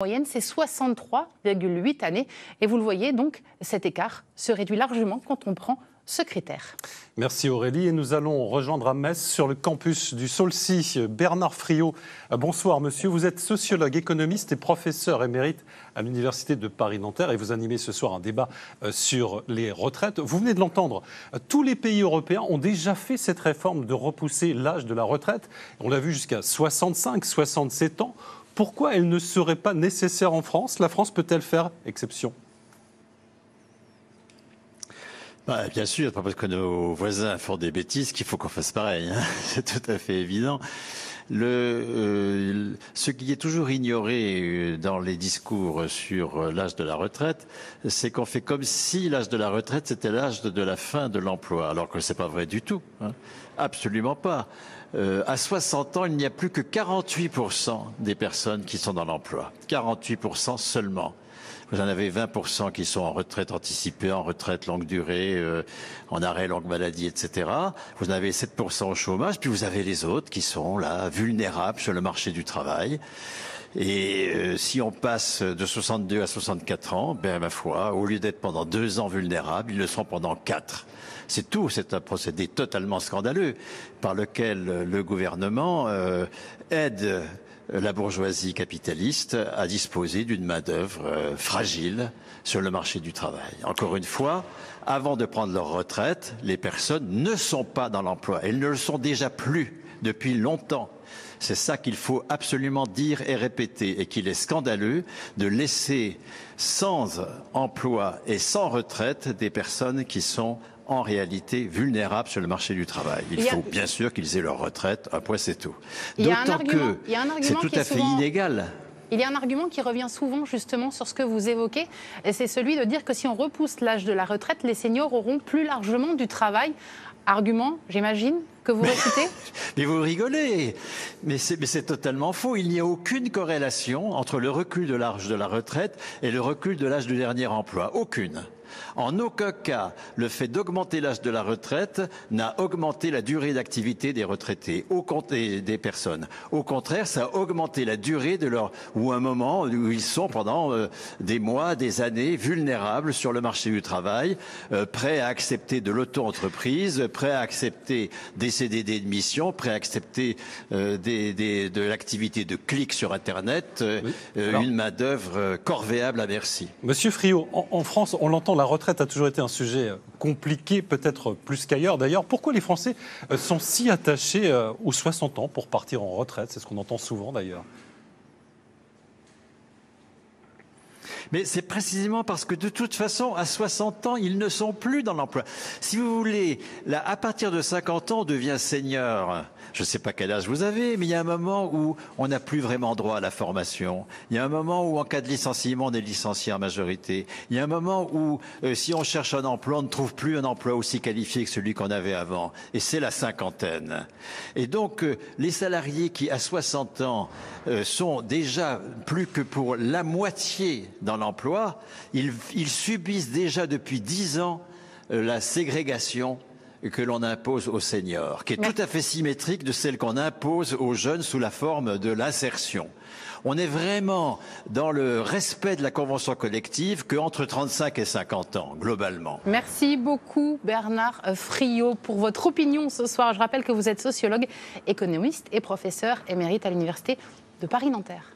Moyenne, c'est 63,8 années. Et vous le voyez, donc, cet écart se réduit largement quand on prend ce critère. Merci Aurélie. Et nous allons rejoindre à Metz, sur le campus du Saulcy, Bernard Friot. Bonsoir monsieur, vous êtes sociologue, économiste et professeur émérite à l'Université de Paris-Nanterre et vous animez ce soir un débat sur les retraites. Vous venez de l'entendre, tous les pays européens ont déjà fait cette réforme de repousser l'âge de la retraite. On l'a vu jusqu'à 65, 67 ans. Pourquoi elle ne serait pas nécessaire en France? La France peut-elle faire exception? Bien sûr, pas parce que nos voisins font des bêtises qu'il faut qu'on fasse pareil, hein. C'est tout à fait évident. Ce qui est toujours ignoré dans les discours sur l'âge de la retraite, c'est qu'on fait comme si l'âge de la retraite c'était l'âge de la fin de l'emploi, alors que c'est pas vrai du tout, hein. Absolument pas. À 60 ans, il n'y a plus que 48% des personnes qui sont dans l'emploi. 48% seulement. Vous en avez 20% qui sont en retraite anticipée, en retraite longue durée, en arrêt longue maladie, etc. Vous en avez 7% au chômage, puis vous avez les autres qui sont là, vulnérables sur le marché du travail. Et si on passe de 62 à 64 ans, ben ma foi, au lieu d'être pendant 2 ans vulnérables, ils le seront pendant 4. C'est tout, c'est un procédé totalement scandaleux par lequel le gouvernement aide la bourgeoisie capitaliste à disposer d'une main-d'œuvre fragile sur le marché du travail. Encore une fois, avant de prendre leur retraite, les personnes ne sont pas dans l'emploi. Elles ne le sont déjà plus depuis longtemps. C'est ça qu'il faut absolument dire et répéter, et qu'il est scandaleux de laisser sans emploi et sans retraite des personnes qui sont en réalité vulnérables sur le marché du travail. Il faut bien sûr qu'ils aient leur retraite, un point c'est tout. D'autant que c'est tout à fait inégal. Il y a un argument qui revient souvent justement sur ce que vous évoquez, et c'est celui de dire que si on repousse l'âge de la retraite, les seniors auront plus largement du travail. Argument, j'imagine, que vous récitez? Mais vous rigolez. Mais c'est totalement faux. Il n'y a aucune corrélation entre le recul de l'âge de la retraite et le recul de l'âge du dernier emploi. Aucune. En aucun cas, le fait d'augmenter l'âge de la retraite n'a augmenté la durée d'activité des retraités, des personnes. Au contraire, ça a augmenté la durée de ou un moment où ils sont pendant des mois, des années, vulnérables sur le marché du travail, prêts à accepter de l'auto-entreprise, prêts à accepter des CDD de mission, prêts à accepter de l'activité de clic sur Internet, oui. Une main-d'œuvre corvéable à merci. Monsieur Friot, en France, on l'entend, la retraite a toujours été un sujet compliqué, peut-être plus qu'ailleurs d'ailleurs. Pourquoi les Français sont si attachés aux 60 ans pour partir en retraite? C'est ce qu'on entend souvent d'ailleurs. Mais c'est précisément parce que de toute façon, à 60 ans, ils ne sont plus dans l'emploi. Si vous voulez, là, à partir de 50 ans, on devient senior. Je ne sais pas quel âge vous avez, mais il y a un moment où on n'a plus vraiment droit à la formation. Il y a un moment où, en cas de licenciement, on est licencié en majorité. Il y a un moment où, si on cherche un emploi, on ne trouve plus un emploi aussi qualifié que celui qu'on avait avant. Et c'est la cinquantaine. Et donc, les salariés qui, à 60 ans, sont déjà plus que pour la moitié dans l'emploi, ils subissent déjà depuis 10 ans la ségrégation que l'on impose aux seniors, qui est tout à fait symétrique de celle qu'on impose aux jeunes sous la forme de l'insertion. On est vraiment dans le respect de la convention collective qu'entre 35 et 50 ans, globalement. Merci beaucoup Bernard Friot pour votre opinion ce soir. Je rappelle que vous êtes sociologue, économiste et professeur émérite à l'Université de Paris-Nanterre.